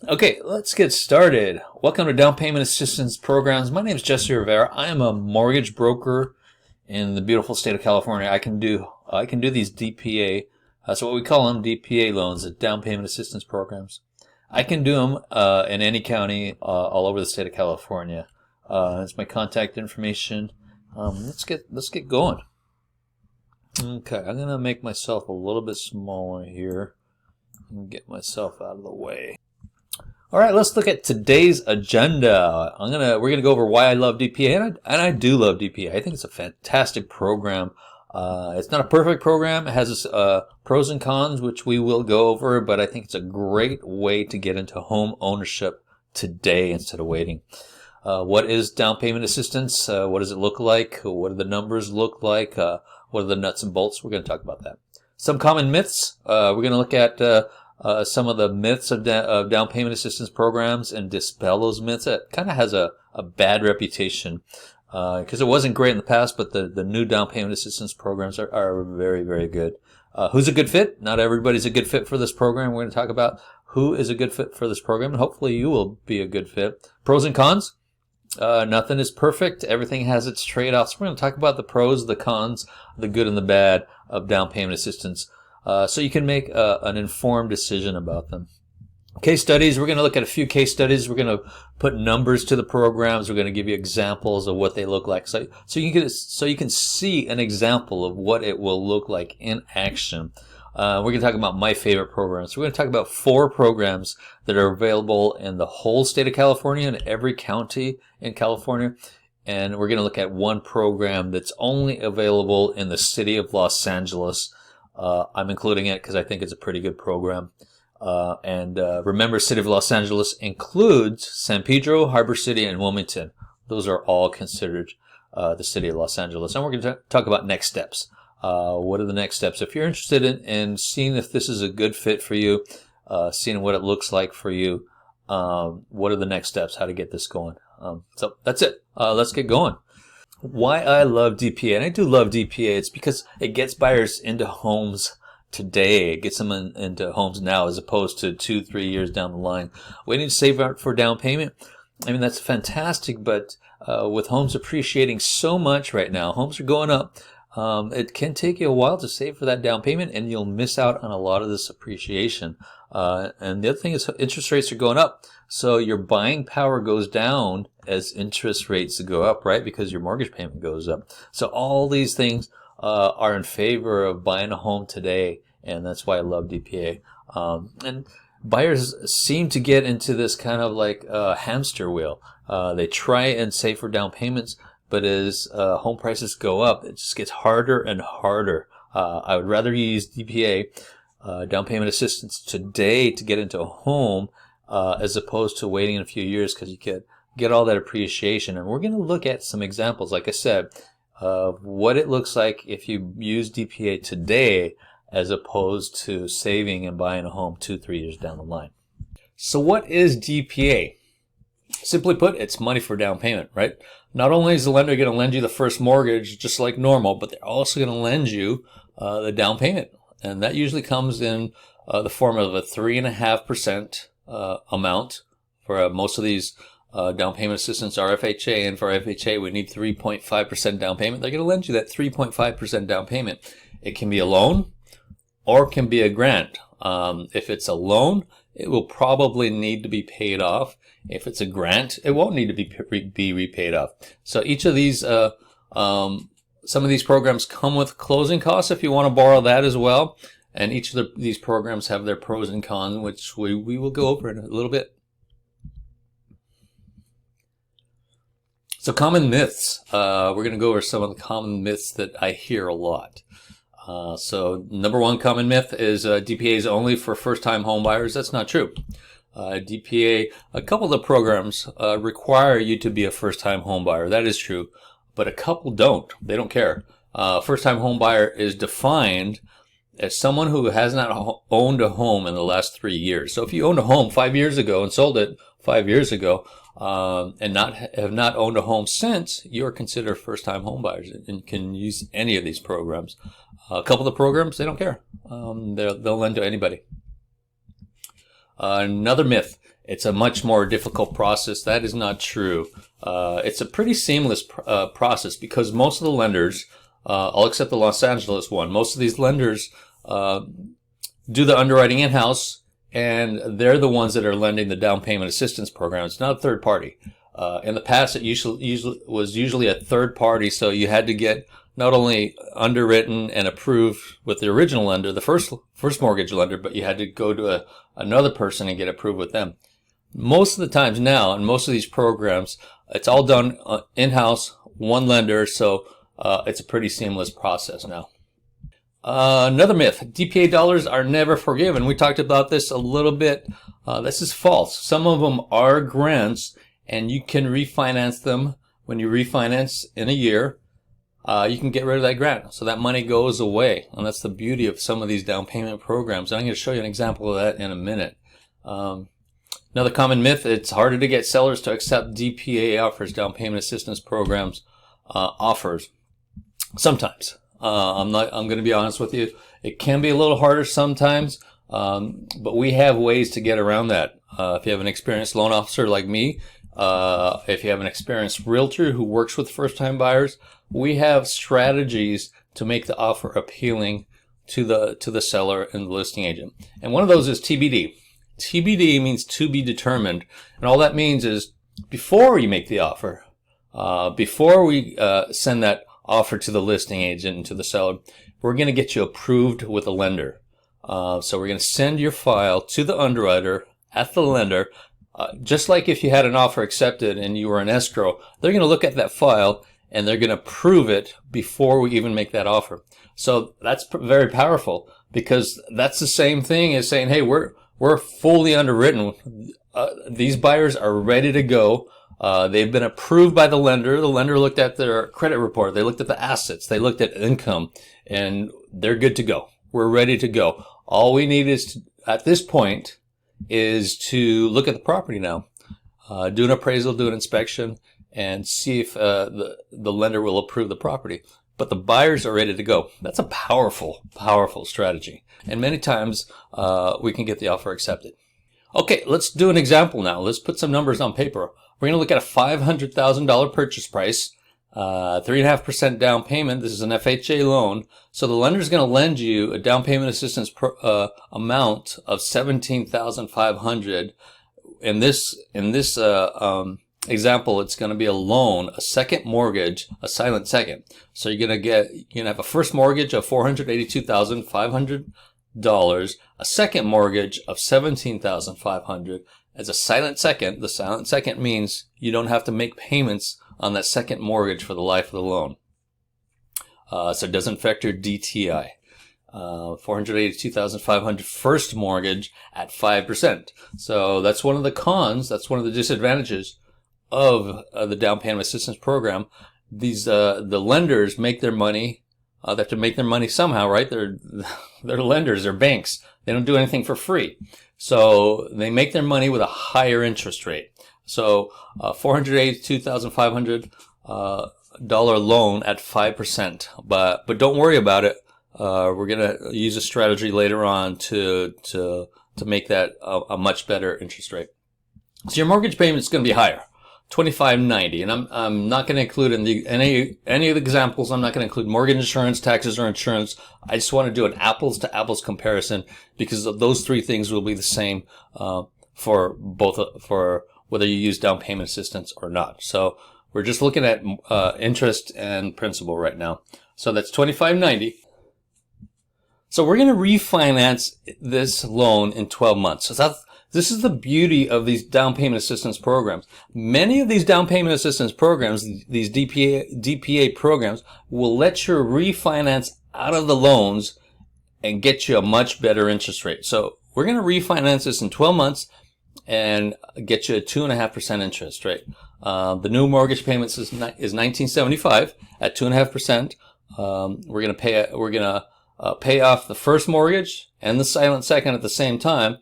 Okay, let's get started. Welcome to Down Payment Assistance Programs. My name is Jesse Rivera. I am a mortgage broker in the beautiful state of California. I can do these DPA. That's what we call them, DPA loans, the Down Payment Assistance Programs. I can do them in any county all over the state of California. That's my contact information. Let's get going. Okay, I'm gonna make myself a little bit smaller here and get myself out of the way. All right, let's look at today's agenda. We're gonna go over why I love DPA, and I do love DPA. I think it's a fantastic program. It's not a perfect program. It has its pros and cons, which we will go over, but I think it's a great way to get into home ownership today instead of waiting. What is down payment assistance? What does it look like? What do the numbers look like? What are the nuts and bolts? We're going to talk about that. Some common myths. We're going to look at some of the myths of down payment assistance programs and dispel those myths. It kind of has a bad reputation because it wasn't great in the past, but the new down payment assistance programs are very, very good. Who's a good fit? Not everybody's a good fit for this program. We're going to talk about who is a good fit for this program, and hopefully you will be a good fit. Pros and cons. Nothing is perfect. Everything has its trade-offs. We're going to talk about the pros, the cons, the good and the bad of down payment assistance, so you can make an informed decision about them. Case studies. We're going to look at a few case studies. We're going to put numbers to the programs. We're going to give you examples of what they look like, so you can see an example of what it will look like in action. We're going to talk about my favorite programs. We're going to talk about 4 programs that are available in the whole state of California and every county in California. And we're going to look at one program that's only available in the city of Los Angeles. I'm including it because I think it's a pretty good program. Remember, city of Los Angeles includes San Pedro, Harbor City, and Wilmington. Those are all considered the city of Los Angeles. And we're going to talk about next steps. What are the next steps? If you're interested in seeing if this is a good fit for you, seeing what it looks like for you, what are the next steps, how to get this going. So that's it. Let's get going. Why I love DPA, and I do love DPA, it's because it gets buyers into homes today. It gets them into homes now as opposed to 2-3 years down the line. Waiting to save up for down payment, I mean, that's fantastic, but with homes appreciating so much right now, homes are going up. It can take you a while to save for that down payment, and you'll miss out on a lot of this appreciation. And the other thing is interest rates are going up, so your buying power goes down as interest rates go up, right? Because your mortgage payment goes up. So all these things are in favor of buying a home today, and that's why I love DPA. And buyers seem to get into this kind of like hamster wheel. They try and save for down payments, but as home prices go up, it just gets harder and harder. I would rather use DPA, down payment assistance, today to get into a home as opposed to waiting in a few years, because you get all that appreciation. And we're going to look at some examples, like I said, of what it looks like if you use DPA today as opposed to saving and buying a home 2-3 years down the line. So what is DPA? Simply put, it's money for down payment, right? Not only is the lender going to lend you the first mortgage just like normal, but they're also going to lend you the down payment. And that usually comes in the form of a 3.5% amount. For most of these down payment assistance are FHA, and for FHA we need 3.5% down payment. They're going to lend you that 3.5% down payment. It can be a loan or it can be a grant. If it's a loan, it will probably need to be paid off. If it's a grant, it won't need to be repaid off. So each of these, some of these programs come with closing costs if you want to borrow that as well. And each of these programs have their pros and cons, which we will go over in a little bit. So common myths. We're going to go over some of the common myths that I hear a lot. So number one common myth is DPA is only for first-time home buyers. That's not true. DPA, a couple of the programs require you to be a first-time home buyer. That is true, but a couple don't. They don't care. First-time home buyer is defined as someone who has not owned a home in the last 3 years. So if you owned a home 5 years ago and sold it 5 years ago and have not owned a home since, you're considered first-time home buyers and can use any of these programs. A couple of the programs, they don't care. They'll lend to anybody. Another myth. It's a much more difficult process. That is not true. It's a pretty seamless process because most of the lenders, all except the Los Angeles one, most of these lenders do the underwriting in-house, and they're the ones that are lending the down payment assistance program. It's not a third party. In the past, it was usually a third party, so you had to get not only underwritten and approved with the original lender, the first mortgage lender, but you had to go to another person and get approved with them. Most of the times now, in most of these programs, it's all done in-house, one lender, so it's a pretty seamless process now. Another myth, DPA dollars are never forgiven. We talked about this a little bit. This is false. Some of them are grants, and you can refinance them. When you refinance in a year, you can get rid of that grant. So that money goes away. And that's the beauty of some of these down payment programs. And I'm going to show you an example of that in a minute. Another common myth, it's harder to get sellers to accept DPA offers, down payment assistance programs offers. Sometimes. I'm going to be honest with you. It can be a little harder sometimes, but we have ways to get around that. If you have an experienced loan officer like me, if you have an experienced realtor who works with first-time buyers, we have strategies to make the offer appealing to the seller and the listing agent. And one of those is TBD. TBD means to be determined, and all that means is before you make the offer, before we send that offer to the listing agent and to the seller, we're going to get you approved with a lender. So we're going to send your file to the underwriter at the lender. Just like if you had an offer accepted and you were in escrow, they're going to look at that file and they're going to approve it before we even make that offer. So that's very powerful because that's the same thing as saying, hey, we're fully underwritten. These buyers are ready to go. They've been approved by the lender. The lender looked at their credit report. They looked at the assets. They looked at income, and they're good to go. We're ready to go. All we need is, at this point, is to look at the property now, do an appraisal, do an inspection, and see if the lender will approve the property. But the buyers are ready to go. That's a powerful, powerful strategy. And many times we can get the offer accepted. Okay, let's do an example now. Let's put some numbers on paper. We're going to look at a $500,000 purchase price, 3.5% down payment. This is an FHA loan. So the lender is going to lend you a down payment assistance amount of $17,500. In this example, it's going to be a loan, a second mortgage, a silent second. So you're going to have a first mortgage of $482,500, a second mortgage of $17,500. As a silent second, the silent second means you don't have to make payments on that second mortgage for the life of the loan. So it doesn't affect your DTI. $482,500 first mortgage at 5%. So that's one of the cons. That's one of the disadvantages of the down payment assistance program. These the lenders make their money. They have to make their money somehow, right? They're lenders. They're banks. They don't do anything for free. So they make their money with a higher interest rate. So $482,500 loan at 5%. But don't worry about it. We're gonna use a strategy later on to make that a much better interest rate. So your mortgage payment is going to be higher, $2,590, and I'm not going to include in any of the examples. I'm not going to include mortgage insurance, taxes, or insurance. I just want to do an apples to apples comparison because those three things will be the same for whether you use down payment assistance or not. So we're just looking at interest and principal right now. So that's $2,590. So we're going to refinance this loan in 12 months. So this is the beauty of these down payment assistance programs. Many of these down payment assistance programs, these DPA programs, will let you refinance out of the loans and get you a much better interest rate. So we're going to refinance this in 12 months and get you a 2.5% interest rate. The new mortgage payments is $1,975 at 2.5%. We're going to pay off the first mortgage and the silent second at the same time.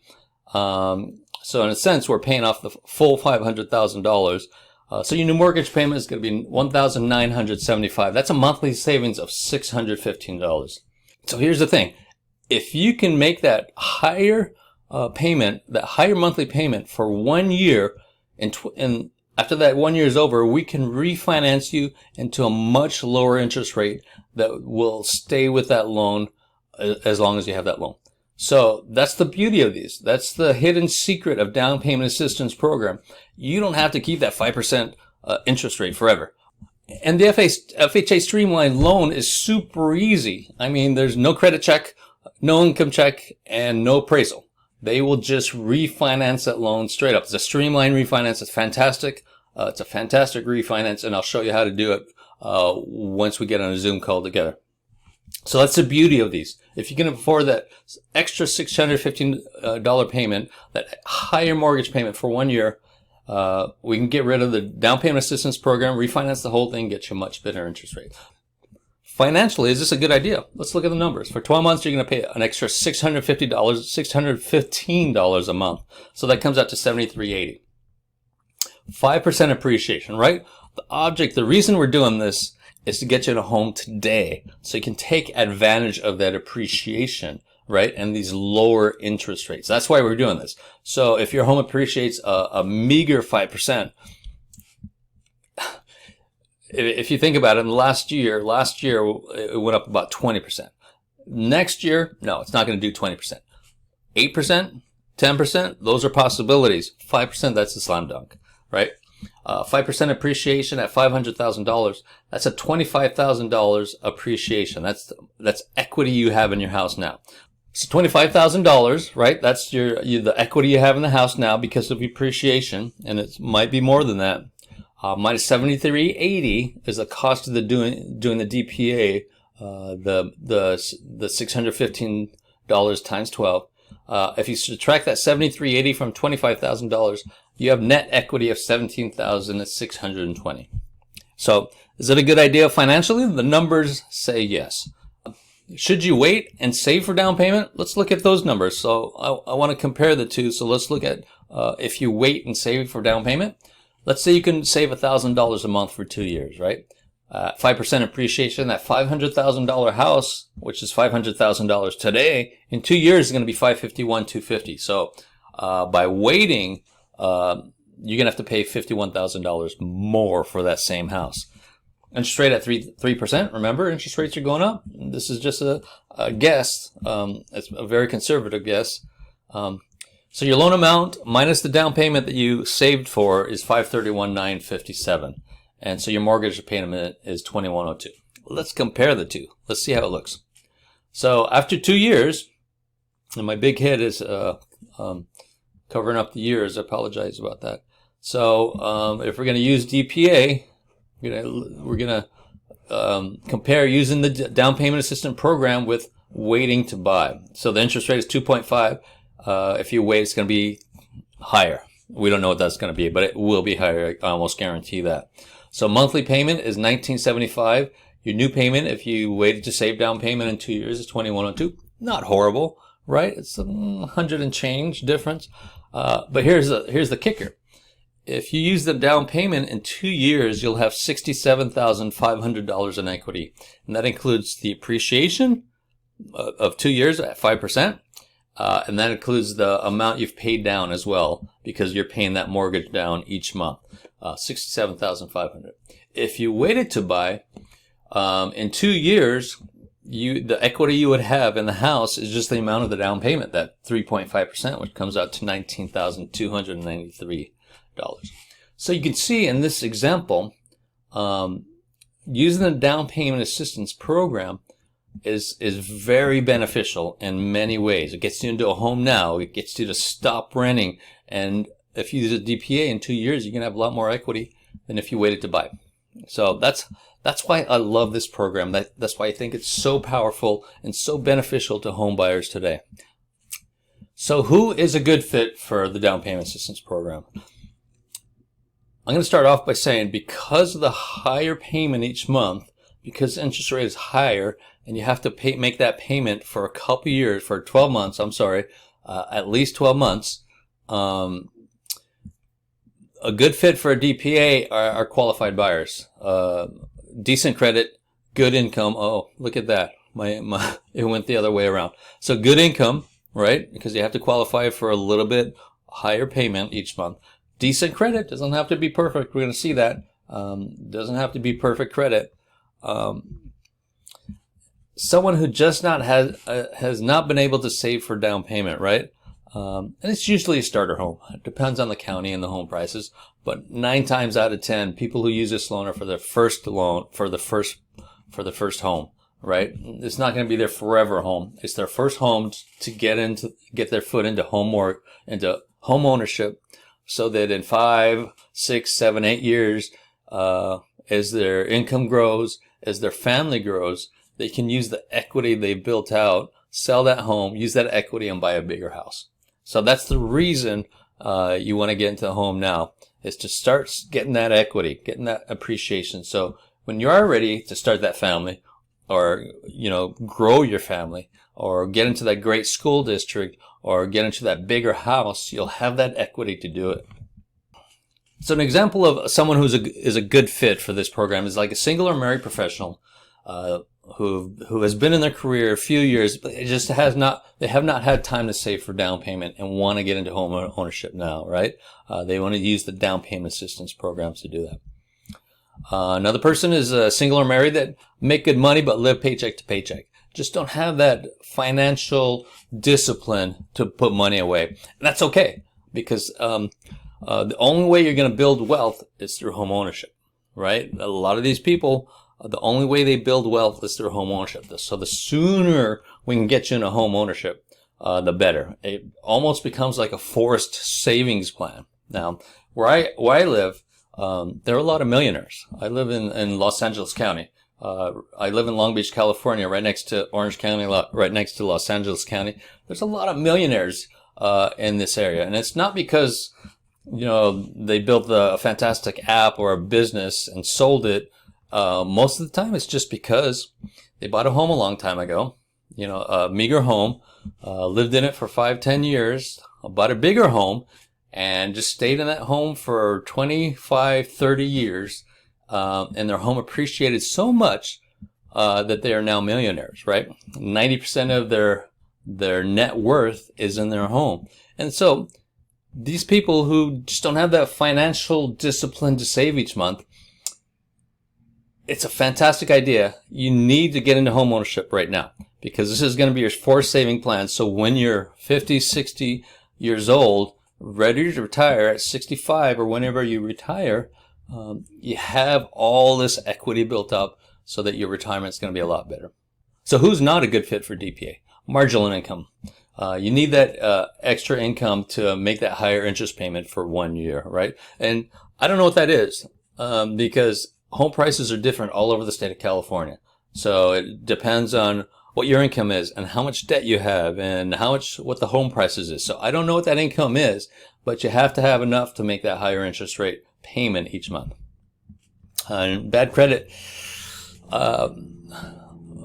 So in a sense, we're paying off the full $500,000. So your new mortgage payment is going to be $1,975. That's a monthly savings of $615. So here's the thing. If you can make that higher payment, that higher monthly payment for 1 year, and after that 1 year is over, we can refinance you into a much lower interest rate that will stay with that loan as long as you have that loan. So that's the beauty of these. That's the hidden secret of down payment assistance program. You don't have to keep that 5% interest rate forever. And the FHA Streamline loan is super easy. I mean, there's no credit check, no income check, and no appraisal. They will just refinance that loan straight up. It's a streamline refinance. It's fantastic. It's a fantastic refinance, and I'll show you how to do it once we get on a Zoom call together. So that's the beauty of these. If you can afford that extra $615 payment, that higher mortgage payment for 1 year, we can get rid of the down payment assistance program, refinance the whole thing, get you a much better interest rate. Financially, is this a good idea? Let's look at the numbers. For 12 months, you're going to pay an extra $615 a month. So that comes out to $73.80. 5% appreciation, right? The reason we're doing this is to get you in a home today so you can take advantage of that appreciation, right? And these lower interest rates. That's why we're doing this. So if your home appreciates a meager 5%, if you think about it, last year it went up about 20%. Next year, no, it's not going to do 20%. 8%, 10%, those are possibilities. 5%, that's a slam dunk, right? 5% appreciation at $500,000, that's a $25,000 appreciation. That's equity you have in your house now. So $25,000, right? That's the equity you have in the house now because of appreciation, and it might be more than that. Minus $73.80 is the cost of doing the DPA, the $615 times 12. If you subtract that $73.80 from $25,000, you have net equity of $17,620. So is it a good idea financially? The numbers say yes. Should you wait and save for down payment? Let's look at those numbers. So I want to compare the two. So let's look at if you wait and save for down payment. Let's say you can save $1,000 a month for 2 years, right? 5% appreciation, that $500,000 house, which is $500,000 today, in 2 years is going to be $551,250. So by waiting, you're going to have to pay $51,000 more for that same house. Interest rate at 3%. Remember, interest rates are going up. This is just a guess. It's a very conservative guess. So your loan amount minus the down payment that you saved for is $531,957. And so your mortgage payment is $2,102. Let's compare the two. Let's see how it looks. So after 2 years, and my big head is covering up the years. I apologize about that. So if we're going to use DPA, we're going to compare using the down payment assistance program with waiting to buy. So the interest rate is 2.5. If you wait, it's going to be higher. We don't know what that's going to be, but it will be higher. I almost guarantee that. So monthly payment is $1,975. Your new payment, if you waited to save down payment in 2 years, is $2,102. Not horrible, right? It's $100 and change difference. But here's the kicker. If you use the down payment in 2 years, you'll have $67,500 in equity, and that includes the appreciation of 2 years at 5%. And that includes the amount you've paid down as well, because you're paying that mortgage down each month, $67,500. If you waited to buy, in 2 years, the equity you would have in the house is just the amount of the down payment, that 3.5%, which comes out to $19,293. So you can see in this example, using the down payment assistance program is very beneficial in many ways. It gets you into a home now. It gets you to stop renting. And if you use a DPA in 2 years, you're going to have a lot more equity than if you waited to buy. So that's why I love this program. That's why I think it's so powerful and so beneficial to home buyers today. So who is a good fit for the down payment assistance program? I'm going to start off by saying, because of the higher payment each month, because interest rate is higher, and you have to make that payment for a couple years, for 12 months, at least 12 months. A good fit for a DPA are qualified buyers. Decent credit, good income. Oh, look at that. It went the other way around. So good income, right? Because you have to qualify for a little bit higher payment each month. Decent credit doesn't have to be perfect. We're going to see that. Doesn't have to be perfect credit. Someone who just has not been able to save for down payment, right? And it's usually a starter home. It depends on the county and the home prices, but 9 times out of 10, people who use this loan are for their first loan, for the first home, right? It's not going to be their forever home. It's their first home to get their foot into into home ownership, so that in 5, 6, 7, 8 years, as their income grows, as their family grows, they can use the equity they built out, sell that home, use that equity, and buy a bigger house. So that's the reason you want to get into a home now, is to start getting that equity, getting that appreciation. So when you are ready to start that family, or grow your family, or get into that great school district, or get into that bigger house, you'll have that equity to do it. So an example of someone is a good fit for this program is like a single or married professional who has been in their career a few years, but they have not had time to save for down payment and want to get into home ownership now, right? They want to use the down payment assistance programs to do that. Another person is a single or married that make good money but live paycheck to paycheck. Just don't have that financial discipline to put money away. And that's okay, because the only way you're going to build wealth is through home ownership, right? A lot of these people, the only way they build wealth is through home ownership. So the sooner we can get you into home ownership, the better. It almost becomes like a forced savings plan. Now, where I live, there are a lot of millionaires. I live in Los Angeles County. I live in Long Beach, California, right next to Orange County, right next to Los Angeles County. There's a lot of millionaires in this area, and it's not because they built a fantastic app or a business and sold it. Most of the time, it's just because they bought a home a long time ago, a meager home, lived in it for 5, 10 years, bought a bigger home, and just stayed in that home for 25, 30 years. And their home appreciated so much that they are now millionaires, right? 90% of their net worth is in their home. And so these people who just don't have that financial discipline to save each month, it's a fantastic idea. You need to get into home ownership right now, because this is going to be your forced saving plan. So when you're 50, 60 years old, ready to retire at 65 or whenever you retire, you have all this equity built up so that your retirement is going to be a lot better. So who's not a good fit for DPA? Marginal income. You need that extra income to make that higher interest payment for 1 year, right? And I don't know what that is, because home prices are different all over the state of California. So it depends on what your income is and how much debt you have and what the home prices is. So I don't know what that income is, but you have to have enough to make that higher interest rate payment each month. And bad credit,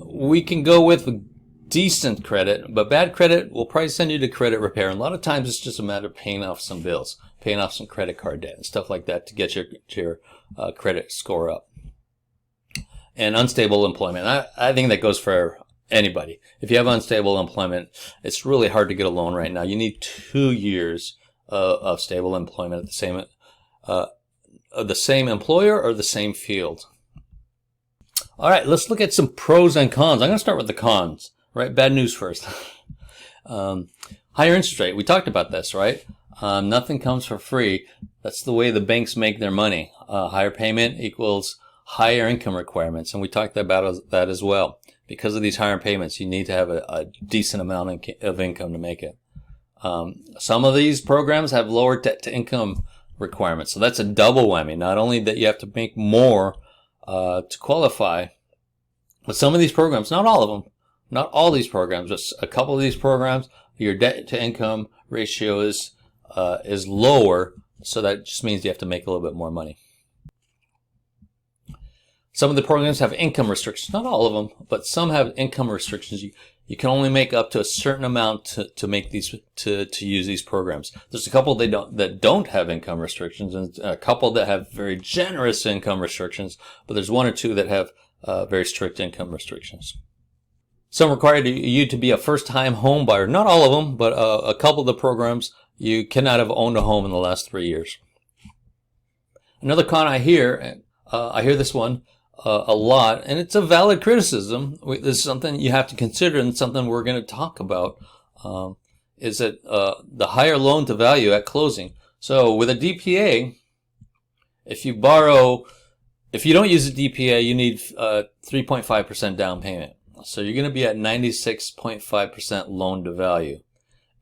we can go with decent credit, but bad credit will probably send you to credit repair. And a lot of times it's just a matter of paying off some bills, paying off some credit card debt and stuff like that to get your credit score up. And unstable employment, I think that goes for anybody. If you have unstable employment, it's really hard to get a loan right now. You need 2 years of stable employment at the same employer or the same field. All right, let's look at some pros and cons. I'm going to start with the cons, right? Bad news first. Higher interest rate. We talked about this, right? Nothing comes for free. That's the way the banks make their money. Higher payment equals higher income requirements. And we talked about that as well. Because of these higher payments, you need to have a decent amount of income to make it. Some of these programs have lower debt to income requirements. So that's a double whammy. Not only that you have to make more to qualify, but some of these programs, not all of them, not all these programs, just a couple of these programs, your debt to income ratio is lower. So that just means you have to make a little bit more money. Some of the programs have income restrictions, not all of them, but some have income restrictions. You can only make up to a certain amount to make these to use these programs. There's a couple that don't have income restrictions, and a couple that have very generous income restrictions, but there's 1 or 2 that have very strict income restrictions. Some require you to be a first-time home buyer. Not all of them, but a couple of the programs, you cannot have owned a home in the last 3 years. Another con I hear this one a lot, and it's a valid criticism. This is something you have to consider, and something we're going to talk about, is that the higher loan to value at closing. So with a DPA, if you don't use a DPA, you need 3.5% down payment. So you're going to be at 96.5% loan to value.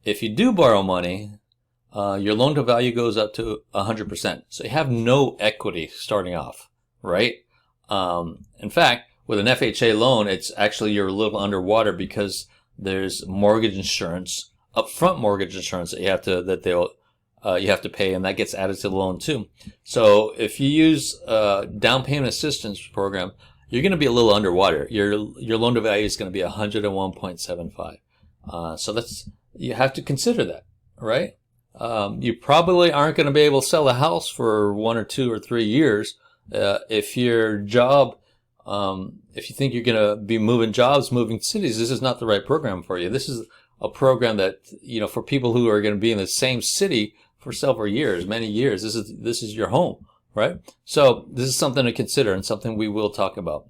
If you do borrow money, your loan to value goes up to 100%. So you have no equity starting off, right? In fact, with an FHA loan, it's actually you're a little underwater because there's mortgage insurance, upfront mortgage insurance that you have to pay, and that gets added to the loan too. So if you use a down payment assistance program, you're going to be a little underwater. Your loan to value is going to be 101.75. So you have to consider that, right? You probably aren't going to be able to sell a house for 1 or 2 or 3 years. If your job, if you think you're going to be moving jobs, moving cities, this is not the right program for you. This is a program that, for people who are going to be in the same city for several years, many years. This is your home, right? So this is something to consider and something we will talk about.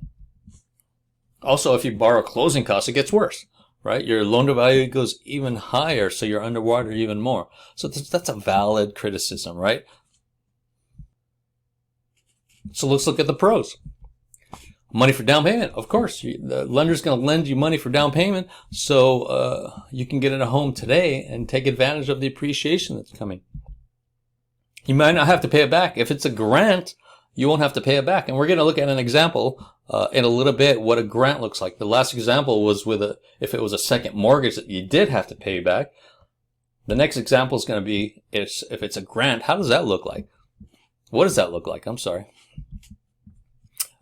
Also, if you borrow closing costs, it gets worse, right? Your loan to value goes even higher, so you're underwater even more. So that's a valid criticism, right? So let's look at the pros. Money for down payment, of course. The lender's going to lend you money for down payment, so you can get in a home today and take advantage of the appreciation that's coming. You might not have to pay it back. If it's a grant, you won't have to pay it back. And we're going to look at an example in a little bit what a grant looks like. The last example was if it was a second mortgage that you did have to pay back. The next example is going to be if it's a grant. How does that look like? What does that look like? I'm sorry.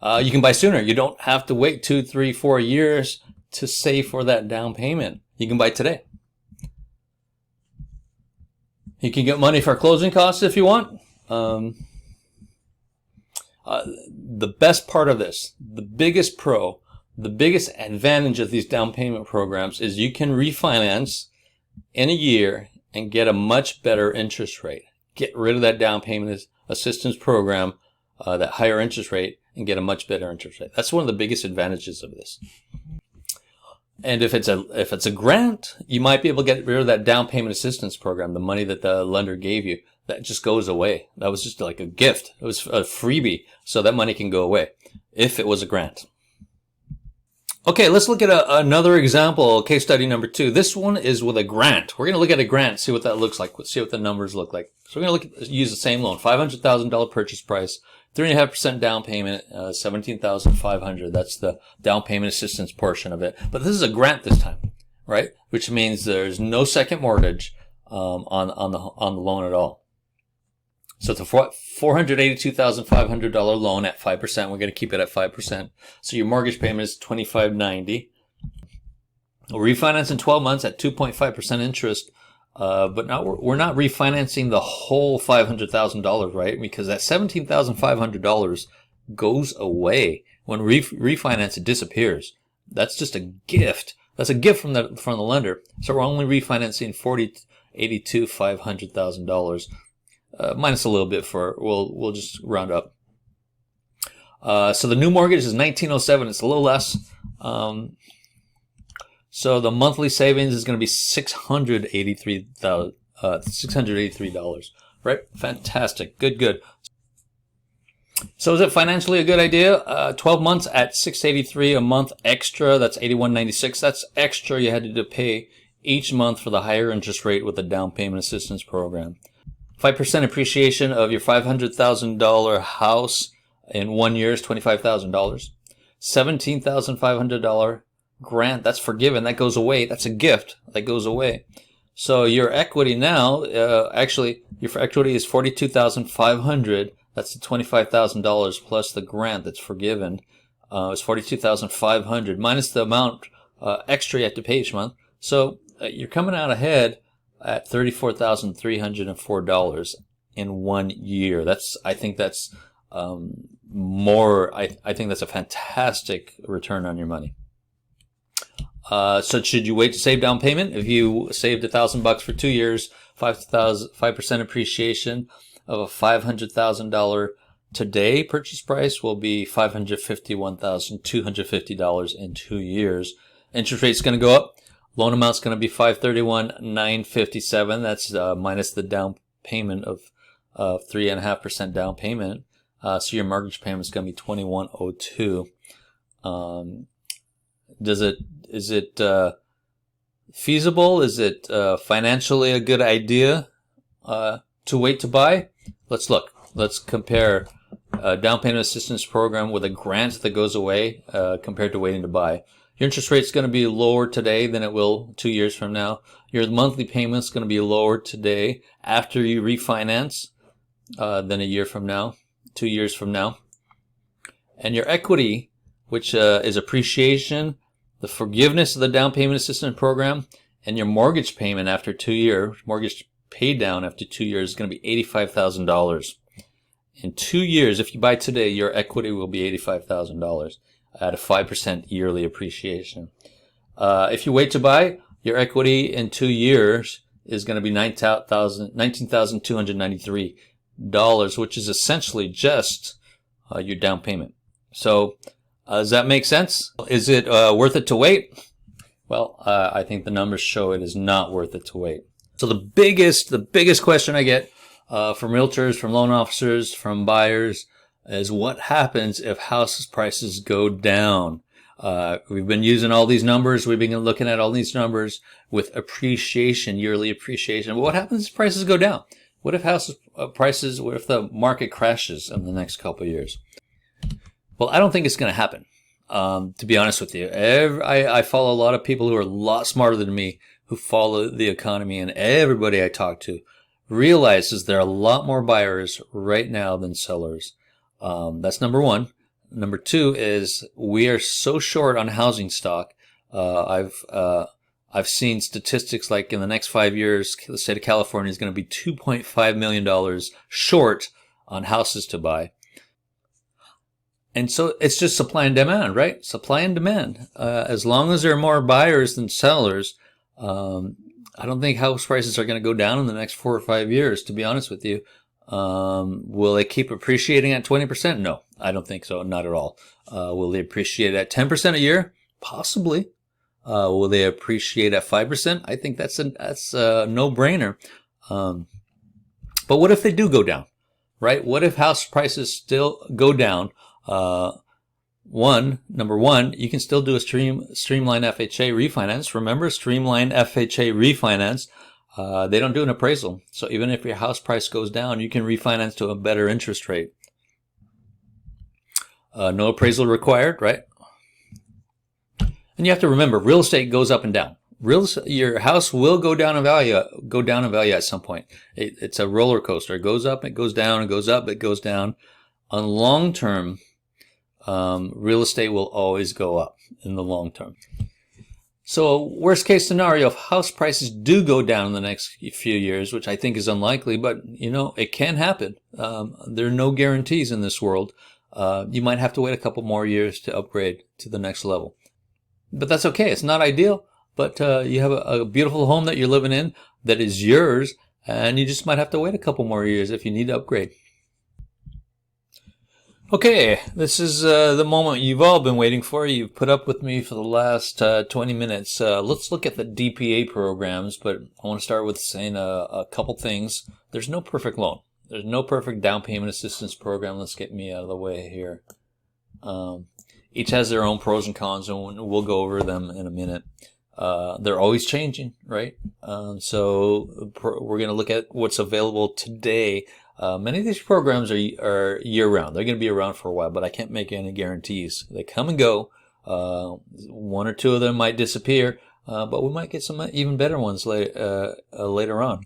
You can buy sooner. You don't have to wait 2, 3, 4 years to save for that down payment. You can buy today. You can get money for closing costs if you want. The best part of this, the biggest pro, the biggest advantage of these down payment programs is you can refinance in a year and get a much better interest rate. Get rid of that down payment assistance program, that higher interest rate, and get a much better interest rate. That's one of the biggest advantages of this. And if it's a grant, you might be able to get rid of that down payment assistance program, the money that the lender gave you. That just goes away. That was just like a gift. It was a freebie, so that money can go away if it was a grant. Okay, let's look at another example, case study number 2. This one is with a grant. We're going to look at a grant, see what that looks like, see what the numbers look like. So we're going to use the same loan, $500,000 purchase price, 3.5% down payment, $17,500. That's the down payment assistance portion of it. But this is a grant this time, right? Which means there's no second mortgage on the loan at all. So it's a $482,500 loan at 5%. We're going to keep it at 5%. So your mortgage payment is $2,590. We'll refinance in 12 months at 2.5% interest. But we're not refinancing the whole $500,000, right? Because that $17,500 goes away. When refinance, it disappears. That's just a gift. That's a gift from the lender. So we're only refinancing $500,000, minus a little bit we'll just round up. So the new mortgage is $1,907. It's a little less. So the monthly savings is going to be $683, right? Fantastic. Good. So is it financially a good idea? 12 months at $683 a month extra. That's $81.96. That's extra you had to pay each month for the higher interest rate with the down payment assistance program. 5% appreciation of your $500,000 house in 1 year is $25,000. $17,500 grant, that's forgiven, that goes away. That's a gift, that goes away. So your equity now, actually, your equity is $42,500. That's the $25,000 plus the grant that's forgiven. It's $42,500 minus the amount extra you have to pay each month. So you're coming out ahead at $34,304 in 1 year. I think that's more. I think that's a fantastic return on your money. So should you wait to save down payment? If you saved $1,000 for 2 years, 5% appreciation of a $500,000 today purchase price will be $551,250 in 2 years. Interest rate's going to go up. Loan amount's going to be $531,957. That's minus the down payment of 3.5% down payment. So your mortgage payment is going to be $2,102. Is it feasible? Is it financially a good idea to wait to buy? Let's look. Let's compare a down payment assistance program with a grant that goes away compared to waiting to buy. Your interest rate is going to be lower today than it will 2 years from now. Your monthly payment is going to be lower today after you refinance than a year from now, 2 years from now. And your equity, which is appreciation, the forgiveness of the down payment assistance program, and your mortgage payment after 2 years, mortgage paid down after 2 years is going to be $85,000. In 2 years, if you buy today, your equity will be $85,000 at a 5% yearly appreciation. If you wait to buy, your equity in 2 years is going to be $19,293, which is essentially just your down payment. So does that make sense? Is it worth it to wait? Well, I think the numbers show it is not worth it to wait. So the biggest question I get from realtors, from loan officers, from buyers is what happens if house prices go down? We've been using all these numbers. We've been looking at all these numbers with appreciation, yearly appreciation. But what happens if prices go down? What if house prices, what if the market crashes in the next couple of years? Well, I don't think it's going to happen, to be honest with you. I follow a lot of people who are a lot smarter than me who follow the economy, and everybody I talk to realizes there are a lot more buyers right now than sellers. That's number one. Number two is we are so short on housing stock. I've seen statistics like in the next 5 years, the state of California is going to be $2.5 million short on houses to buy. And so it's just supply and demand, right? Supply and demand. As long as there are more buyers than sellers, I don't think house prices are going to go down in the next 4 or 5 years, to be honest with you. Will they keep appreciating at 20%? No, I don't think so. Not at all. Will they appreciate at 10% a year? Possibly. Will they appreciate at 5%? I think that's a no-brainer. But what if they do go down, right? What if house prices still go down? Number one, you can still do a streamline FHA refinance. Remember, streamline FHA refinance, they don't do an appraisal. So even if your house price goes down, you can refinance to a better interest rate. No appraisal required, right? And you have to remember, real estate goes up and down. Your house will go down in value at some point. It's a roller coaster. It goes up, it goes down, it goes up, it goes down. On long term, real estate will always go up in the long term. So worst case scenario, if house prices do go down in the next few years, which I think is unlikely, but it can happen. There are no guarantees in this world. You might have to wait a couple more years to upgrade to the next level. But that's okay. It's not ideal, but you have a beautiful home that you're living in that is yours, and you just might have to wait a couple more years if you need to upgrade. Okay, this is the moment you've all been waiting for. You've put up with me for the last 20 minutes. Let's look at the DPA programs, but I want to start with saying a couple things. There's no perfect loan. There's no perfect down payment assistance program. Let's get me out of the way here. Each has their own pros and cons, and we'll go over them in a minute. They're always changing, right? So we're going to look at what's available today. Many of these programs are year-round. They're going to be around for a while, but I can't make any guarantees. They come and go. One or two of them might disappear, but we might get some even better ones later on.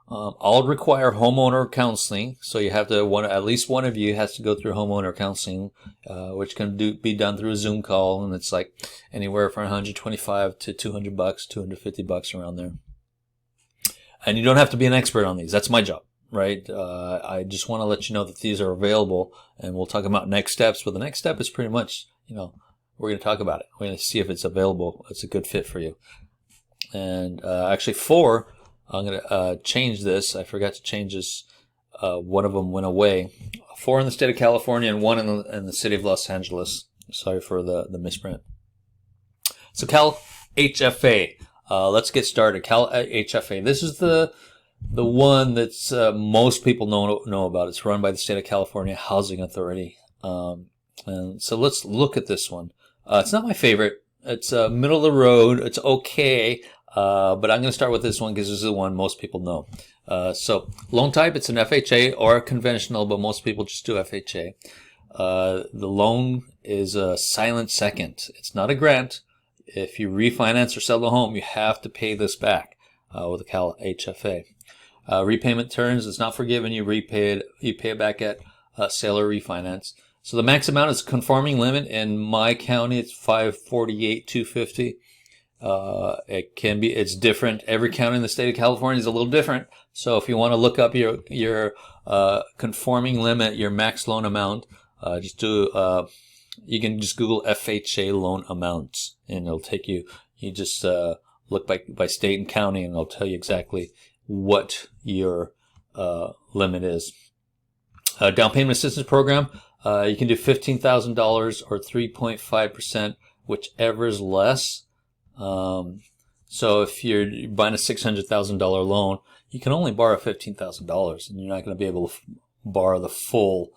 All require homeowner counseling, so you have to at least one of you has to go through homeowner counseling, which can be done through a Zoom call, and it's like anywhere from $125 to $200, $250 around there. And you don't have to be an expert on these. That's my job. Right? I just want to let you know that these are available, and we'll talk about next steps. But the next step is pretty much, we're going to talk about it. We're going to see if it's available. It's a good fit for you. And actually 4, I'm going to change this. I forgot to change this. One of them went away. 4 in the state of California and 1 in the city of Los Angeles. Sorry for the misprint. So CalHFA. Let's get started. CalHFA. This is the one that's most people know about. It's run by the state of California Housing Authority. And so let's look at this one. It's not my favorite. It's middle of the road. It's okay. But I'm going to start with this one because this is the one most people know. So loan type, it's an FHA or a conventional, but most people just do FHA. The loan is a silent second. It's not a grant. If you refinance or sell the home, you have to pay this back with a CalHFA. Repayment terms, it's not forgiven. You pay it back at sale or refinance. So the max amount is conforming limit. In my county, it's $548,250. It's different. Every county in the state of California is a little different. So if you want to look up your conforming limit, your max loan amount, you can just Google FHA loan amounts, and it'll take you. You just look by state and county, and it'll tell you exactly what your limit is. Down payment assistance program. You can do $15,000 or 3.5%, whichever is less. So if you're buying a $600,000 loan, you can only borrow $15,000, and you're not going to be able to borrow the full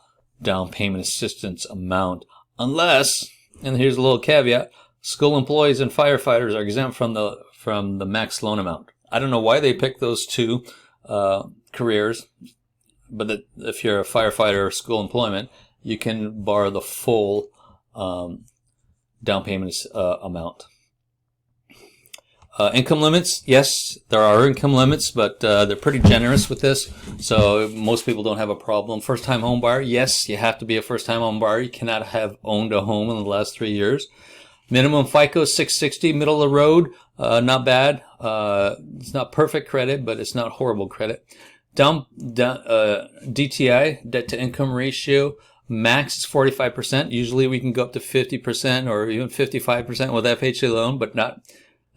down payment assistance amount unless, and here's a little caveat, school employees and firefighters are exempt from the max loan amount. I don't know why they picked those two careers, but if you're a firefighter or school employment, you can borrow the full down payment amount. Income limits, yes, there are income limits, but they're pretty generous with this, so most people don't have a problem. First-time home buyer, yes, you have to be a first-time home buyer. You cannot have owned a home in the last 3 years. Minimum FICO 660, middle of the road, not bad. It's not perfect credit, but it's not horrible credit. DTI, debt to income ratio, max is 45%. Usually we can go up to 50% or even 55% with FHA loan, but not.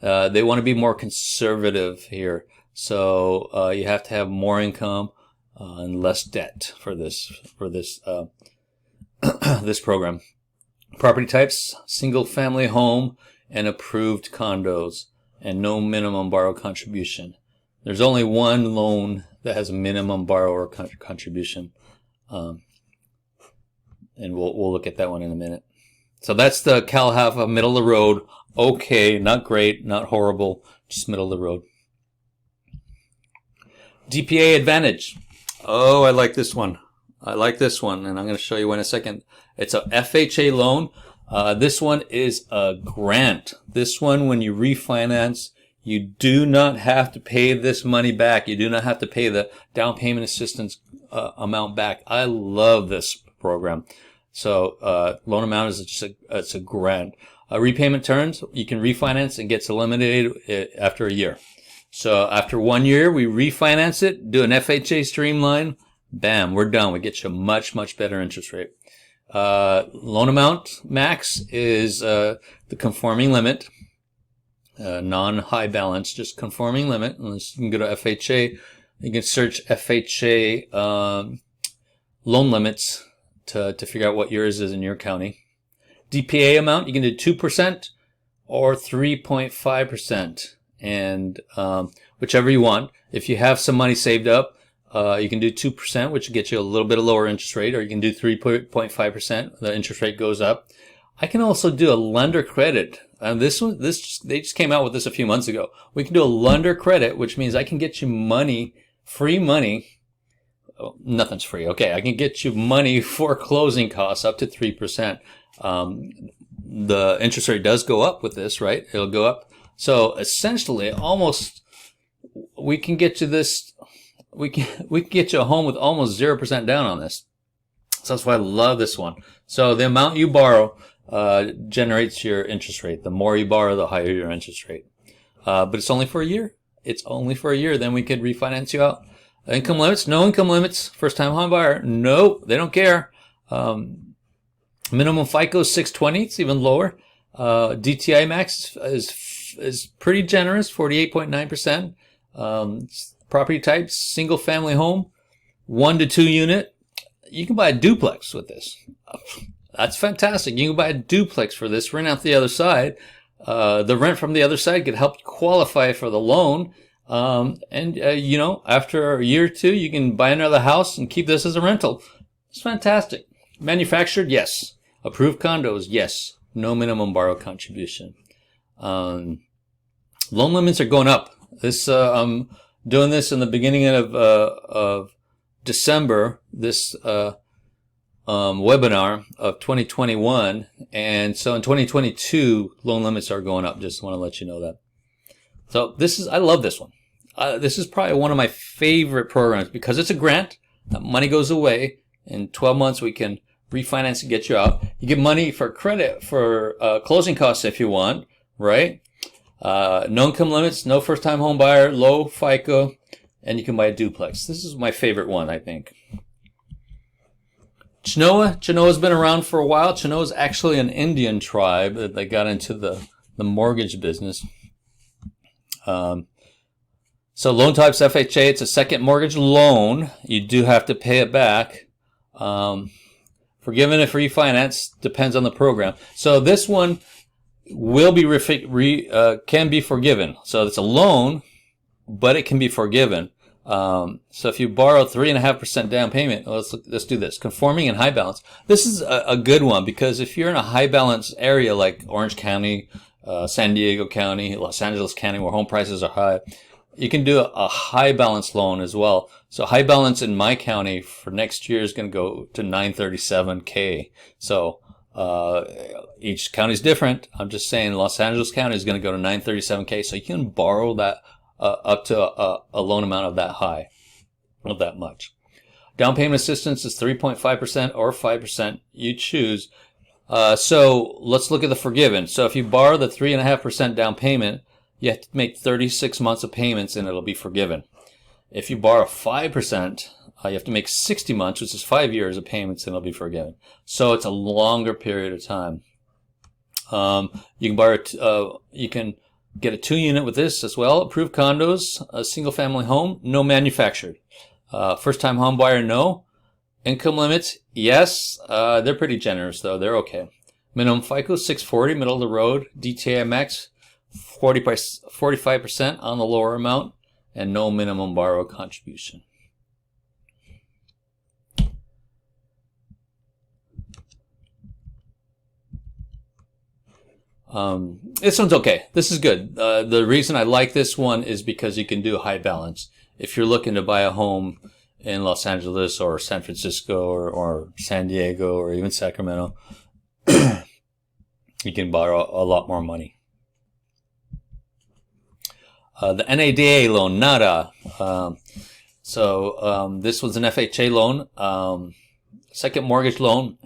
They want to be more conservative here. So you have to have more income and less debt for this this program. Property types, single family home and approved condos, and no minimum borrow contribution. There's only one loan that has a minimum borrower contribution. And we'll look at that one in a minute. So that's the CalHFA, middle of the road. Okay, not great, not horrible, just middle of the road. DPA Advantage. Oh, I like this one. I like this one, and I'm going to show you in a second. It's a FHA loan. This one is a grant. This one, when you refinance, you do not have to pay this money back. You do not have to pay the down payment assistance amount back. I love this program. So loan amount is it's a grant. Repayment terms, you can refinance and gets eliminated after a year. So after 1 year, we refinance it, do an FHA streamline, bam, we're done. We get you a much, much better interest rate. Loan amount max is the conforming limit, non-high balance, just conforming limit. Unless you can go to FHA, you can search FHA loan limits to figure out what yours is in your county. DPA amount, you can do 2% or 3.5%, and whichever you want. If you have some money saved up, you can do 2%, which will get you a little bit of lower interest rate, or you can do 3.5%. The interest rate goes up. I can also do a lender credit. They just came out with this a few months ago. We can do a lender credit, which means I can get you money, free money. Oh, nothing's free. Okay, I can get you money for closing costs up to 3%. The interest rate does go up with this, right? It'll go up. So essentially, almost we can get you this. We can get you a home with almost 0% down on this. So that's why I love this one. So the amount you borrow generates your interest rate. The more you borrow, the higher your interest rate. But it's only for a year. It's only for a year. Then we could refinance you out. Income limits, no income limits. First time home buyer, no, they don't care. Minimum FICO is 620. It's even lower. DTI max is pretty generous, 48.9%. Property type, single family home, 1 to 2 unit. You can buy a duplex with this. That's fantastic. You can buy a duplex for this, rent out the other side. The rent from the other side could help qualify for the loan. You know, after a year or two, you can buy another house and keep this as a rental. It's fantastic. Manufactured, yes. Approved condos, yes. No minimum borrow contribution. Loan limits are going up. This I'm doing this in the beginning of December. This webinar of 2021, and so in 2022, loan limits are going up. Just want to let you know that. So I love this one. This is probably one of my favorite programs because it's a grant. That money goes away. In 12 months, we can refinance and get you out. You get money for credit for closing costs if you want, right? No income limits, no first-time home buyer, low FICO, and you can buy a duplex. This is my favorite one, I think. Chenoa's been around for a while. Chenoa is actually an Indian tribe that they got into the mortgage business. So loan types FHA, it's a second mortgage loan. You do have to pay it back. Forgiven if refinanced, depends on the program. So this one will be can be forgiven. So it's a loan, but it can be forgiven. So if you borrow 3.5% down payment, let's do this. Conforming and high balance. This is a good one because if you're in a high balance area like Orange County, San Diego County, Los Angeles County, where home prices are high, you can do a high balance loan as well. So high balance in my county for next year is going to go to $937K. So each county is different. I'm just saying Los Angeles County is going to go to $937K. So you can borrow that up to a loan amount of that high, of that much. Down payment assistance is 3.5% or 5%. You choose. So let's look at the forgiven. So if you borrow the 3.5% down payment, you have to make 36 months of payments and it'll be forgiven. If you borrow 5%, you have to make 60 months, which is 5 years of payments, and it'll be forgiven. So it's a longer period of time. You can borrow, you can get a 2-unit with this as well. Approved condos, a single family home, no manufactured. First time home buyer, no. Income limits, yes. They're pretty generous though. They're okay. Minimum FICO 640, middle of the road. DTA max 45% on the lower amount, and no minimum borrow contribution. This one's okay. This is good. The reason I like this one is because you can do a high balance. If you're looking to buy a home in Los Angeles or San Francisco or San Diego or even Sacramento, you can borrow a lot more money. The NADA loan, NADA. This was an FHA loan. Second mortgage loan,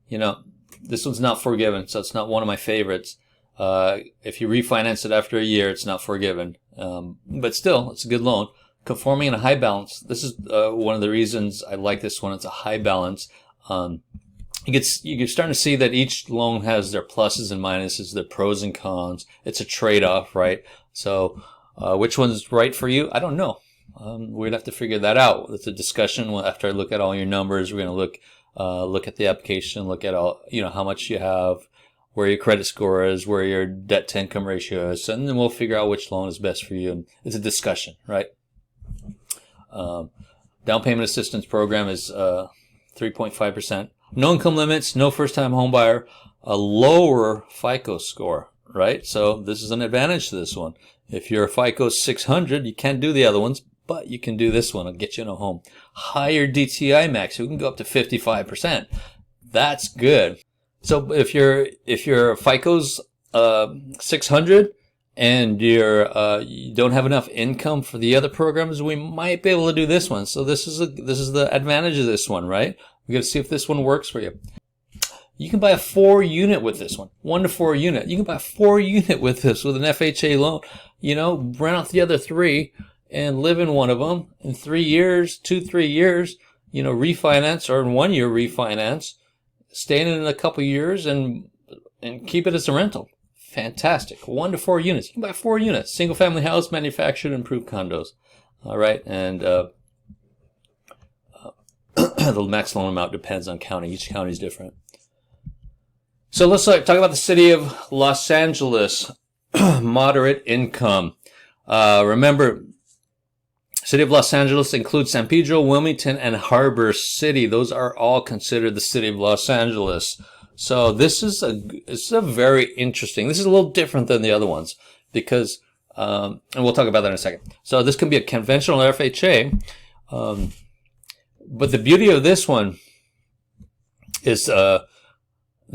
you know, this one's not forgiven, so it's not one of my favorites. If you refinance it after a year, it's not forgiven. But still, it's a good loan. Conforming and a high balance. This is one of the reasons I like this one. It's a high balance. You're starting to see that each loan has their pluses and minuses, their pros and cons. It's a trade-off, right? So which one's right for you? I don't know. We'd have to figure that out. It's a discussion. After I look at all your numbers, we're going to look at the application, look at all, you know, how much you have, where your credit score is, where your debt to income ratio is, and then we'll figure out which loan is best for you. And it's a discussion, right? Down payment assistance program is 3.5%. No income limits, no first-time home buyer, a lower FICO score, right? So this is an advantage to this one. If your FICO is 600, you can't do the other ones, but you can do this one. It'll get you in a home. Higher DTI max, you can go up to 55%. That's good. So if your FICO's 600 and you don't have enough income for the other programs, we might be able to do this one. So this is the advantage of this one, right? We got to see if this one works for you. You can buy a 4-unit with this one, 1 to 4 unit. You can buy a 4-unit with this with an FHA loan. You know, rent out the other 3 and live in one of them in 3 years, 2-3 years. You know, refinance, or in 1 year refinance, staying in a couple years and and keep it as a rental. Fantastic. 1 to 4 units. You can buy 4 units. Single family house, manufactured, improved condos. All right. And the max loan amount depends on county. Each county is different. So let's talk about the city of Los Angeles. Moderate income. Remember, city of Los Angeles includes San Pedro, Wilmington, and Harbor City. Those are all considered the city of Los Angeles. So this is a very interesting. This is a little different than the other ones because, and we'll talk about that in a second. So this can be a conventional FHA, but the beauty of this one is the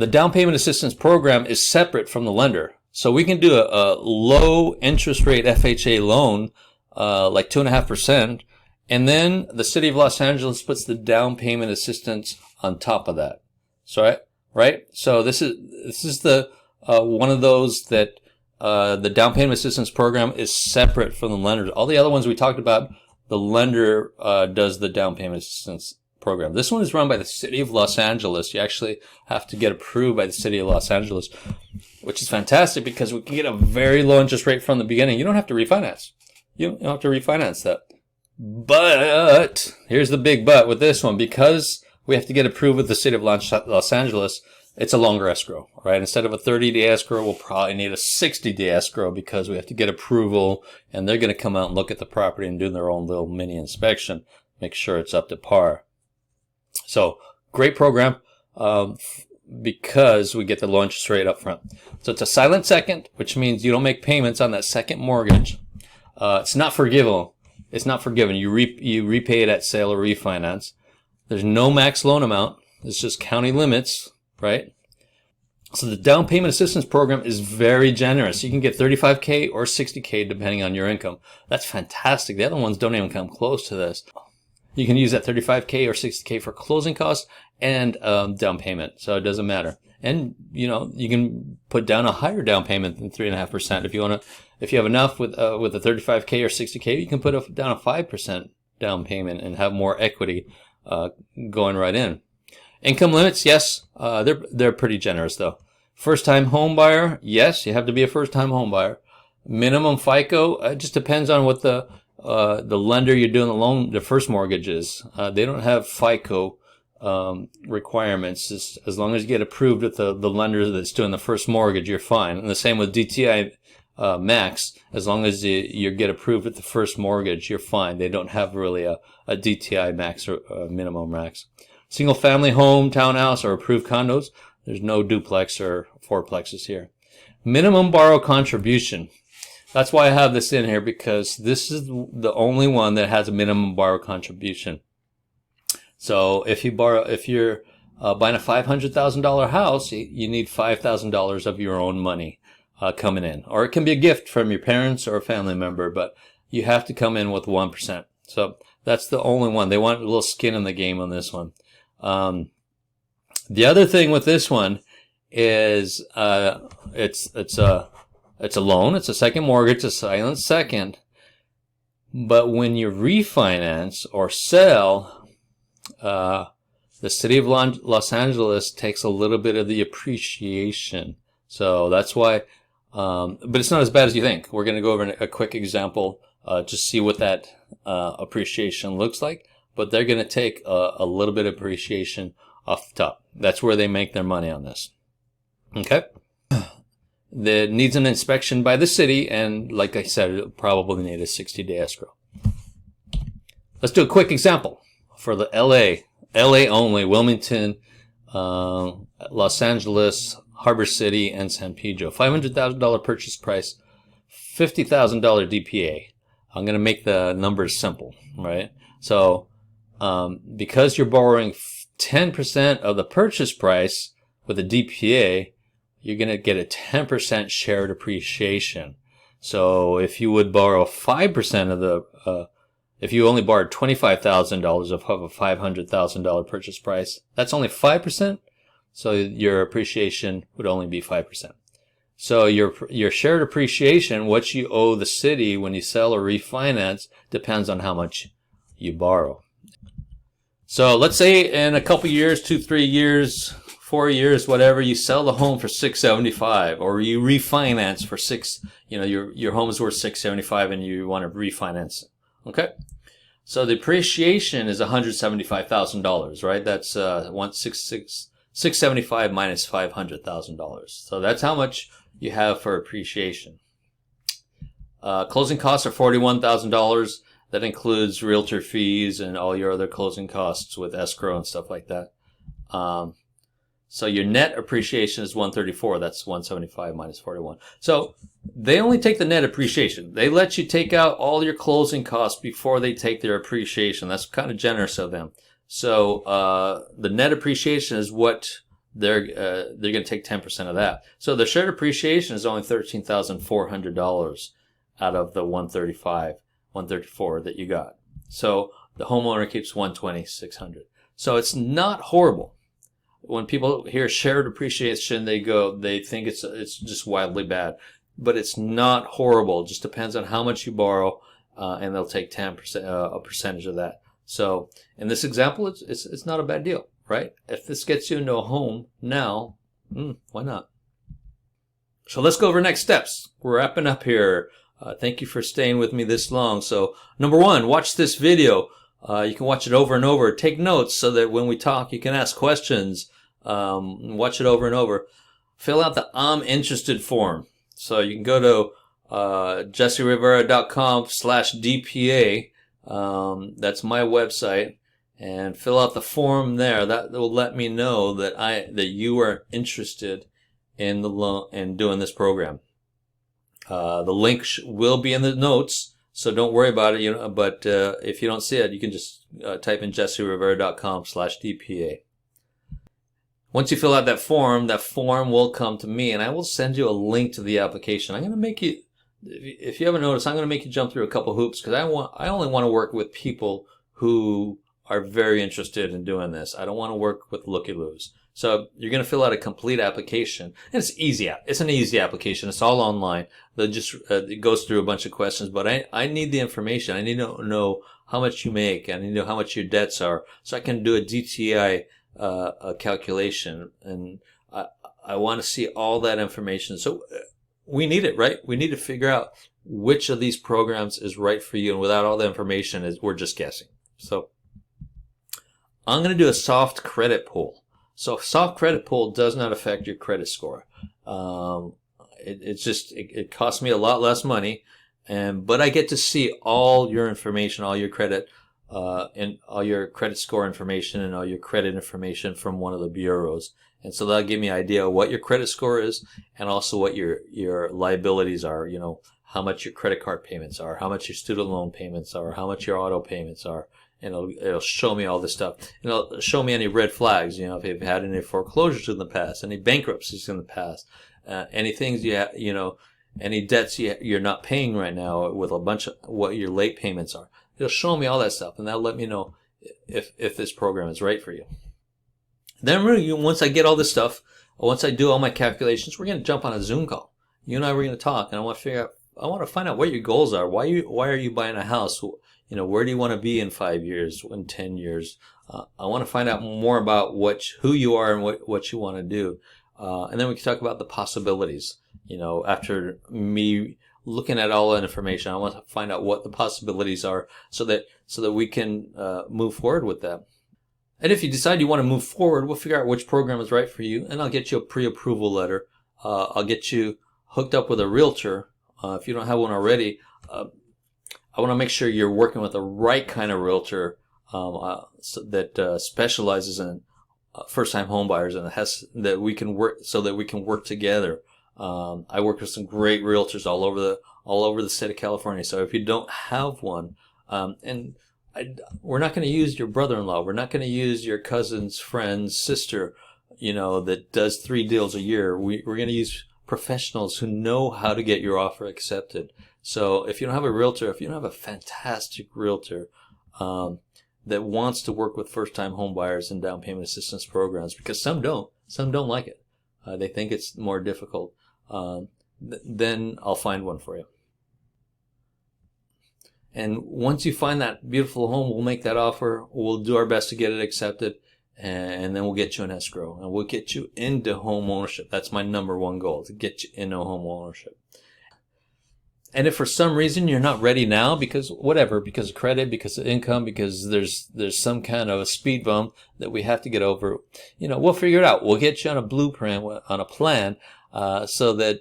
down payment assistance program is separate from the lender. So we can do a low interest rate FHA loan, like 2.5%, and then the city of Los Angeles puts the down payment assistance on top of that. So right? So this is the one of those that the down payment assistance program is separate from the lender. All the other ones we talked about, the lender does the down payment assistance program. This one is run by the city of Los Angeles. You actually have to get approved by the city of Los Angeles, which is fantastic because we can get a very low interest rate from the beginning. You don't have to refinance. You don't have to refinance that. But here's the big but with this one, because we have to get approved with the city of Los Angeles, it's a longer escrow, right? Instead of a 30-day escrow, we'll probably need a 60-day escrow because we have to get approval, and they're going to come out and look at the property and do their own little mini inspection, make sure it's up to par. So great program because we get the low interest rate up front. So it's a silent second, which means you don't make payments on that second mortgage. It's not forgivable. It's not forgiven. You repay it at sale or refinance. There's no max loan amount. It's just county limits, right? So the down payment assistance program is very generous. You can get $35K or $60K depending on your income. That's fantastic. The other ones don't even come close to this. You can use that $35K or $60K for closing costs and down payment. So it doesn't matter. And you can put down a higher down payment than 3.5%. If you want to, if you have enough with a $35K or $60K, you can put down a 5% down payment and have more equity going right in. Income limits, yes, they're pretty generous though. First time home buyer, yes, you have to be a first time home buyer. Minimum FICO, it just depends on what the lender you're doing the first mortgage is. They don't have FICO requirements. As long as you get approved with the lender that's doing the first mortgage, you're fine. And the same with DTI max. As long as you get approved with the first mortgage, you're fine. They don't have really a DTI max or minimum max. Single family home, townhouse, or approved condos, there's no duplex or fourplexes here. Minimum borrow contribution. That's why I have this in here, because this is the only one that has a minimum borrow contribution. So if you're buying a $500,000 house, you need $5,000 of your own money coming in. Or it can be a gift from your parents or a family member, but you have to come in with 1%. So that's the only one. They want a little skin in the game on this one. The other thing with this one is it's a loan. It's a second mortgage, a silent second. But when you refinance or sell, the city of Los Angeles takes a little bit of the appreciation. So that's why, but it's not as bad as you think. We're going to go over a quick example, just see what that appreciation looks like. But they're going to take a little bit of appreciation off the top. That's where they make their money on this. Okay? That needs an inspection by the city, and like I said, it'll probably need a 60-day escrow. Let's do a quick example for the LA only, Wilmington, Los Angeles, Harbor City, and San Pedro. $500,000 purchase price, $50,000 DPA. I'm going to make the numbers simple, right? So because you're borrowing 10% of the purchase price with a DPA, you're going to get a 10% shared appreciation. So if you would borrow 5% of the, if you only borrowed $25,000 of a $500,000 purchase price, that's only 5%. So your appreciation would only be 5%. So your shared appreciation, what you owe the city when you sell or refinance, depends on how much you borrow. So let's say in a couple years, 2-3 years, 4 years, whatever, you sell the home for $675, or you refinance for your home is worth $675 and you want to refinance it. Okay? So the appreciation is $175,000, right? That's $675 minus $500,000. So that's how much you have for appreciation. Closing costs are $41,000. That includes realtor fees and all your other closing costs with escrow and stuff like that. So your net appreciation is $134. That's $175 minus 41. So they only take the net appreciation. They let you take out all your closing costs before they take their appreciation. That's kind of generous of them. So the net appreciation is what they're going to take 10% of that. So the shared appreciation is only $13,400 out of the $134 that you got. So the homeowner keeps $120,600. So it's not horrible. When people hear shared appreciation, they think it's just wildly bad, but it's not horrible. It just depends on how much you borrow, and they'll take 10%, a percentage of that. So in this example, it's not a bad deal, right? If this gets you into a home now, why not? So let's go over next steps. We're wrapping up here. Thank you for staying with me this long. So number one, watch this video. You can watch it over and over. Take notes so that when we talk, you can ask questions. Watch it over and over. Fill out the I'm interested form. So you can go to jesserivera.com/DPA. That's my website, and fill out the form there. That will let me know that you are interested in doing this program. The link will be in the notes, so don't worry about it. But if you don't see it, you can just type in jesserivera.com/DPA. Once you fill out that form will come to me, and I will send you a link to the application. I'm going to make you, if you haven't noticed, I'm going to make you jump through a couple hoops, because I only want to work with people who are very interested in doing this. I don't want to work with looky-loos. So you're going to fill out a complete application, and it's easy. It's an easy application. It's all online. It goes through a bunch of questions, but I need the information. I need to know how much you make. I need to know how much your debts are, so I can do a DTI a calculation, and I want to see all that information. So we need it, right? We need to figure out which of these programs is right for you, and without all the information, we're just guessing. So I'm going to do a soft credit pull. So soft credit pull does not affect your credit score. It costs me a lot less money, but I get to see all your information, all your credit, and all your credit score information and all your credit information from one of the bureaus. And so that'll give me an idea of what your credit score is, and also what your liabilities are. How much your credit card payments are, how much your student loan payments are, how much your auto payments are. And it'll show me all this stuff. And it'll show me any red flags, if you've had any foreclosures in the past, any bankruptcies in the past, any things any debts you're not paying right now, with a bunch of what your late payments are. It'll show me all that stuff, and that'll let me know if this program is right for you. Then once I get all this stuff, once I do all my calculations, we're going to jump on a Zoom call. You and I, we're going to talk, and I want to find out what your goals are. Why are you buying a house? Where do you want to be in 5 years, in 10 years? I want to find out more about who you are and what you want to do. And then we can talk about the possibilities. After me looking at all that information, I want to find out what the possibilities are, so that we can move forward with that. And if you decide you want to move forward, we'll figure out which program is right for you, and I'll get you a pre-approval letter. I'll get you hooked up with a realtor. If you don't have one already, I want to make sure you're working with the right kind of realtor that specializes in first-time home buyers, and that we can work together. I work with some great realtors all over the state of California. So if you don't have one, we're not going to use your brother-in-law. We're not going to use your cousin's friend's sister, that does 3 deals a year. We're going to use professionals who know how to get your offer accepted. So if you don't have a realtor, if you don't have a fantastic realtor that wants to work with first-time home buyers and down payment assistance programs, because some don't like it. They think it's more difficult. Then I'll find one for you. And once you find that beautiful home, we'll make that offer. We'll do our best to get it accepted. and then we'll get you an escrow, and we'll get you into home ownership. That's my #1 goal, to get you into home ownership. And if for some reason you're not ready now, because whatever, because of credit, because of income, because there's some kind of a speed bump that we have to get over, we'll figure it out. We'll get you on a blueprint, on a plan, so that,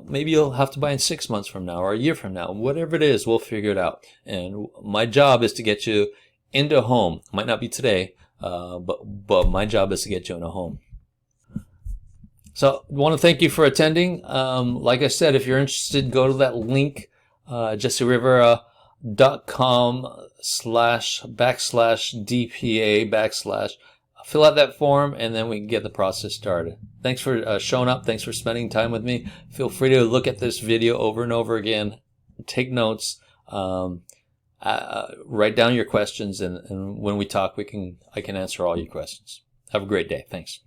maybe you'll have to buy in 6 months from now or a year from now. Whatever it is, we'll figure it out. And my job is to get you into a home. Might not be today, but my job is to get you in a home. So I want to thank you for attending. Like I said, if you're interested, go to that link, jesserivera.com//DPA/ fill out that form, and then we can get the process started. Thanks for showing up. Thanks for spending time with me. Feel free to look at this video over and over again. Take notes. Write down your questions, and when we talk, I can answer all your questions. Have a great day. Thanks.